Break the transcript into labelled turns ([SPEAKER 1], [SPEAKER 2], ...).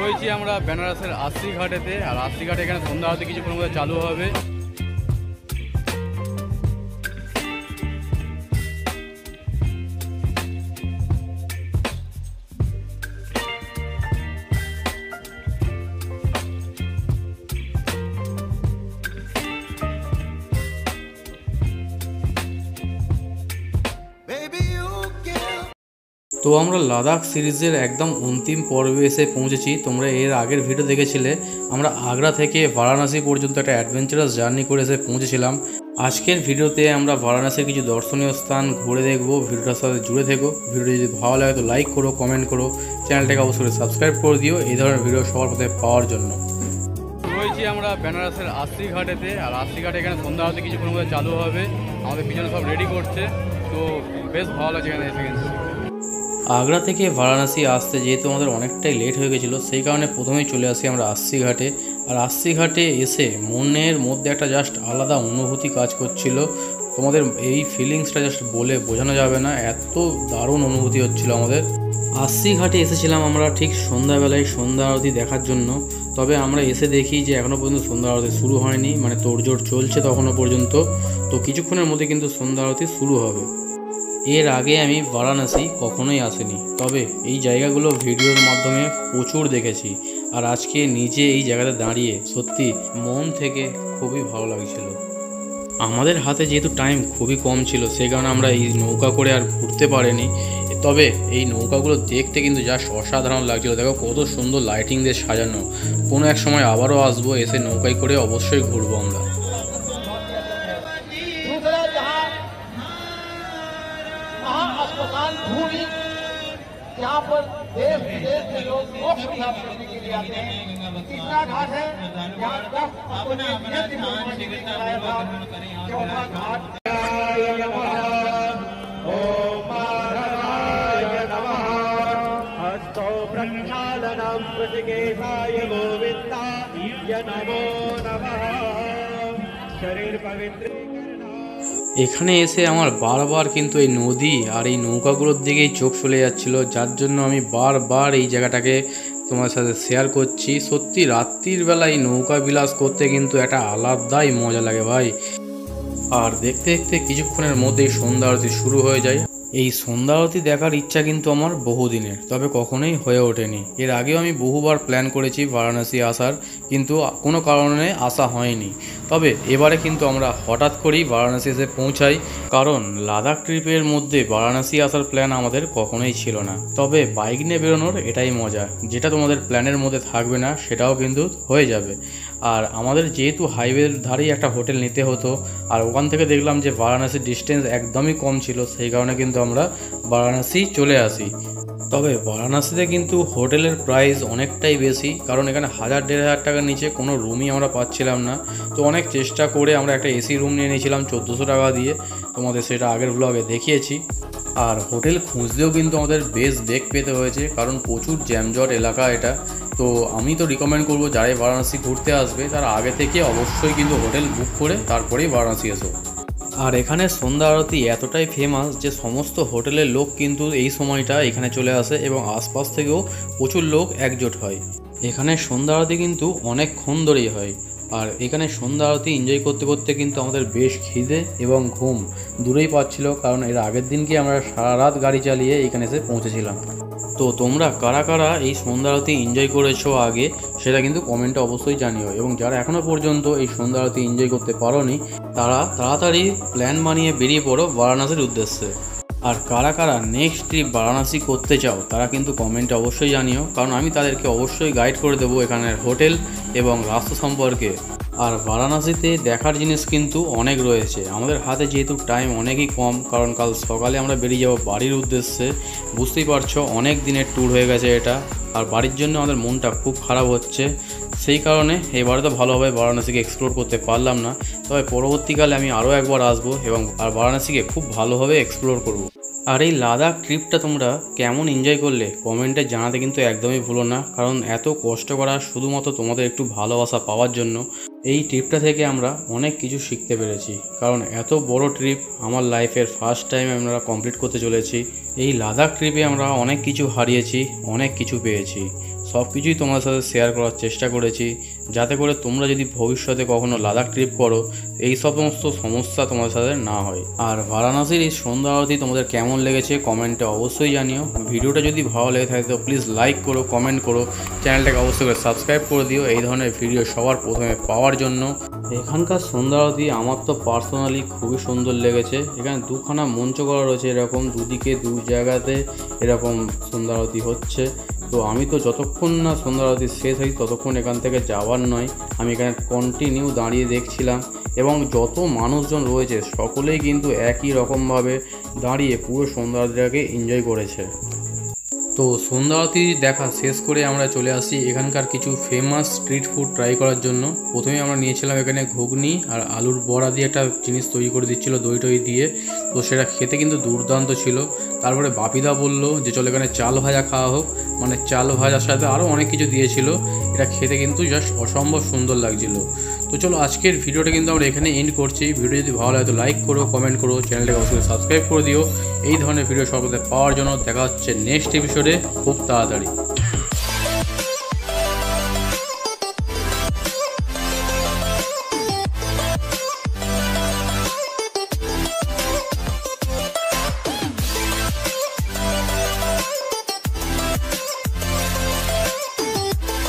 [SPEAKER 1] রয়েছি আমরা বেনারসের আশি ঘাটেতে, আর আশি ঘাটে এখানে সন্ধ্যা আরতি কিছুক্ষণের মধ্যে চালু হবে। তো আমরা লাদাখ সিরিজের একদম অন্তিম পর্বে এসে পৌঁছেছি। তোমরা এর আগের ভিডিও দেখেছিলে, আমরা আগ্রা থেকে বারাণসী পর্যন্ত একটা অ্যাডভেঞ্চারাস জার্নি করে এসে পৌঁছেছিলাম। আজকের ভিডিওতে আমরা বারাণসীর কিছু দর্শনীয় স্থান ঘুরে দেখবো। ভিডিওটার সাথে জুড়ে থেকো। ভিডিওটি যদি ভালো লাগে তো লাইক করো, কমেন্ট করো, চ্যানেলটাকে অবশ্যই সাবস্ক্রাইব করে দিও এই ধরনের ভিডিও সবার প্রথমে পাওয়ার জন্য। রয়েছি আমরা বেনারসের আশি ঘাটেতে, আর আশি ঘাটে এখানে সন্ধ্যা আরতি কিছুক্ষণের মধ্যে চালু হবে। আমাদের পিছনে সব রেডি করছে, তো বেশ ভালো লাগছে এখানে এসে। কিন্তু আগ্রা থেকে বারাণসী আসতে যেহেতু আমাদের অনেকটাই লেট হয়ে গেছিলো, সেই কারণে প্রথমেই চলে আসি আমরা আশি ঘাটে। আর আশি ঘাটে এসে মনের মধ্যে একটা জাস্ট আলাদা অনুভূতি কাজ করছিল। তোমাদের এই ফিলিংসটা জাস্ট বলে বোঝানো যাবে না, এত দারুণ অনুভূতি হচ্ছিল আমাদের। আশি ঘাটে এসেছিলাম আমরা ঠিক সন্ধ্যাবেলায় সন্ধ্যা আরতি দেখার জন্য। তবে আমরা এসে দেখি যে এখনও পর্যন্ত সন্ধ্যা আরতি শুরু হয়নি, মানে তোড়জোড় চলছে তখনও পর্যন্ত। তো কিছুক্ষণের মধ্যে কিন্তু সন্ধ্যা আরতি শুরু হবে। এর আগে আমি বারাণসী কখনোই আসিনি, তবে এই জায়গাগুলো ভিডিওর মাধ্যমে প্রচুর দেখেছি। আর আজকে নিজে এই জায়গাতে দাঁড়িয়ে সত্যি মন থেকে খুবই ভালো লাগছিল। আমাদের হাতে যেহেতু টাইম খুবই কম ছিল, সেই কারণে আমরা এই নৌকা করে আর ঘুরতে পারিনি। তবে এই নৌকাগুলো দেখতে কিন্তু জাস্ট অসাধারণ লাগছিল। দেখো কত সুন্দর লাইটিং দিয়ে সাজানো। কোনো এক সময় আবারও আসবো, এসে নৌকায় করে অবশ্যই ঘুরবো আমরা।
[SPEAKER 2] यहाँ पर देश विदेश से लोग मोक्ष प्राप्त करने के लिए आते हैं। तीसरा घाट है यहाँ 10 अपने चौथा घाट हस्तो प्रक्षालनम प्रतिकेशाय गोविंदाय नमो नमः शरीर पवित्र।
[SPEAKER 1] এখানে এসে আমার বারবার কিন্তু এই নদী আর এই নৌকাগুলোর দিকেই চোখ চলে যাচ্ছিল, যার জন্য আমি বারবার এই জায়গাটাকে তোমার সাথে শেয়ার করছি। সত্যি রাত্রির বেলা এই নৌকা বিলাস করতে কিন্তু একটা আলাদাই মজা লাগে ভাই। আর দেখতে দেখতে কিছুক্ষণের মধ্যেই সন্ধ্যা আরতি শুরু হয়ে যায়। এই সন্ধ্যা আরতি দেখার ইচ্ছা কিন্তু আমার বহুদিনের, তবে কখনোই হয়ে ওঠেনি। এর আগেও আমি বহুবার প্ল্যান করেছি বারাণসী আসার, কিন্তু কোনো কারণে আসা হয়নি। তবে এবারে কিন্তু আমরা হঠাৎ করেই বারাণসী এসে পৌঁছাই, কারণ লাদাখ ট্রিপের মধ্যে বারাণসী আসার প্ল্যান আমাদের কখনোই ছিল না। তবে বাইক নিয়ে বেরোনোর এটাই মজা, যেটা তোমাদের প্ল্যানের মধ্যে থাকবে না সেটাও কিন্তু হয়ে যাবে। আর আমাদের যেহেতু হাইওয়ের ধারেই একটা হোটেল নিতে হতো, আর ওখান থেকে দেখলাম যে বারাণসীর ডিস্টেন্স একদমই কম ছিল, সেই কারণে কিন্তু আমরা বারাণসী চলে আসি। তবে বারাণসীতে কিন্তু হোটেলের প্রাইস অনেকটাই বেশি, কারণ এখানে 1000-1500 টাকার নিচে কোনো রুমই আমরা পাচ্ছিলাম না। তো অনেক চেষ্টা করে আমরা একটা এসি রুম নিয়ে নিয়েছিলাম 1400 টাকা দিয়ে, তোমাদের সেটা আগের ব্লগে দেখিয়েছি। আর হোটেল খুঁজতেও কিন্তু আমাদের বেশ বেগ পেতে হয়েছে, কারণ প্রচুর জ্যামজট এলাকা এটা। তো আমি তো রিকমেন্ড করবো যারাই বারাণসী ঘুরতে আসবে তারা আগে থেকে অবশ্যই কিন্তু হোটেল বুক করে তারপরেই বারাণসী এসো। আর এখানে সন্ধ্যা আরতি এতটাই ফেমাস যে সমস্ত হোটেলের লোক কিন্তু এই সময়টা এখানে চলে আসে, এবং আশপাশ থেকেও প্রচুর লোক একজোট হয়। এখানে সন্ধ্যা আরতি কিন্তু অনেকক্ষণ ধরেই হয়। আর এখানে সন্ধ্যা আরতি এনজয় করতে করতে কিন্তু আমাদের বেশ খিদে এবং ঘুম দূরেই পাচ্ছিল, কারণ এর আগের দিনকে আমরা সারা রাত গাড়ি চালিয়ে এখানে এসে পৌঁছেছিলাম। তো তোমরা কারা কারা এই সন্ধ্যা আরতি এনজয় করেছো আগে, সেটা কিন্তু কমেন্টে অবশ্যই জানিও। এবং যারা এখনও পর্যন্ত এই সন্ধ্যা আরতি এনজয় করতে পারোনি, তারা তাড়াতাড়ি প্ল্যান বানিয়ে বেরিয়ে পড়ো বারাণসীর উদ্দেশ্যে। আর কারা কারা নেক্সট ট্রিপ বারাণসী করতে চাও তারা কিন্তু কমেন্টে অবশ্যই জানিও, কারণ আমি তাদেরকে অবশ্যই গাইড করে দেবো এখানের হোটেল এবং রাস্তা সম্পর্কে। আর বারাণসীতে দেখার জিনিস কিন্তু অনেক রয়েছে। আমাদের হাতে যেহেতু টাইম অনেকই কম, কারণ কাল সকালে আমরা বেরিয়ে যাব বাড়ির উদ্দেশ্যে। বুঝতেই পারছো অনেক দিনের ট্যুর হয়ে গেছে এটা, আর বাড়ির জন্য আমাদের মনটা খুব খারাপ হচ্ছে। সেই কারণে এবারে তো ভালোভাবে বারাণসীকে এক্সপ্লোর করতে পারলাম না, তবে পরবর্তীকালে আমি আরও একবার আসবো এবং বারাণসীকে খুব ভালোভাবে এক্সপ্লোর করব। আর এই লাদাখ ট্রিপটা তোমরা কেমন এনজয় করলে কমেন্টে জানাতে কিন্তু একদমই ভুলো না, কারণ এত কষ্ট করা শুধুমাত্র তোমাদের একটু ভালোবাসা পাওয়ার জন্য। এই ট্রিপটা থেকে আমরা অনেক কিছু শিখতে পেরেছি, কারণ এত বড় ট্রিপ আমার লাইফের ফার্স্ট টাইম আমরা কমপ্লিট করতে চলেছি। এই লাদাখ ট্রিপে আমরা অনেক কিছু হারিয়েছি, অনেক কিছু পেয়েছি। সব কিছুই তোমার সাথে শেয়ার করার চেষ্টা করেছি, যাতে করে তোমরা যদি ভবিষ্যতে কখনো লাদাখ ট্রিপ করো এই সমস্ত সমস্যা তোমার সাথে না হয়। আর বারাণসীর এই সন্ধ্যা আরতি তোমাদের কেমন লেগেছে কমেন্টে অবশ্যই জানিও। ভিডিওটা যদি ভালো লেগে থাকে তো প্লিজ লাইক করো, কমেন্ট করো, চ্যানেলটাকে অবশ্যই করে সাবস্ক্রাইব করে দিও এই ধরনের ভিডিও সবার প্রথমে পাওয়ার জন্য। এখানকার সন্ধ্যা আরতি আমার তো পার্সোনালি খুবই সুন্দর লেগেছে। এখানে দুখানা মঞ্চ করা রয়েছে, এরকম দুদিকে দু জায়গাতে এরকম সন্ধ্যা আরতি হচ্ছে। তো আমি তো যতক্ষণ না সন্ধ্যা আরতি শেষ হয় ততক্ষণ এখান থেকে যাওয়ার নয়, আমি এখানে কন্টিনিউ দাঁড়িয়ে দেখছিলাম এবং যত মানুষজন রয়েছে সকলেই কিন্তু একই রকমভাবে দাঁড়িয়ে পুরো সন্ধ্যা আরতিটাকে এনজয় করেছে। তো সন্ধ্যা আরতি দেখা শেষ করে আমরা চলে আসি এখানকার কিছু ফেমাস স্ট্রিট ফুড ট্রাই করার জন্য। প্রথমে আমরা নিয়েছিলাম এখানে ঘুগনি আর আলুর বড়া দিয়ে একটা জিনিস তৈরি করে দিচ্ছিলো দই টই দিয়ে, তো সেটা খেতে কিন্তু দুর্দান্ত ছিল। তারপরে বাপিদা বলল যে চলো এখানে চাল ভাজা খাওয়া হোক, মানে চাল ভাজার সাথে আরও অনেক কিছু দিয়েছিল, এটা খেতে কিন্তু জাস্ট অসম্ভব সুন্দর লাগছিল। তো চলো আজকের ভিডিওটা কিন্তু আমরা এখানে এন্ড করছি। ভিডিও যদি ভালো লাগে তো লাইক করো, কমেন্ট করো, চ্যানেলটাকে অবশ্যই সাবস্ক্রাইব করে দিও এই ধরনের ভিডিও সর্বদা পাওয়ার জন্য। দেখা হচ্ছে নেক্সট এপিসোডে খুব তাড়াতাড়ি।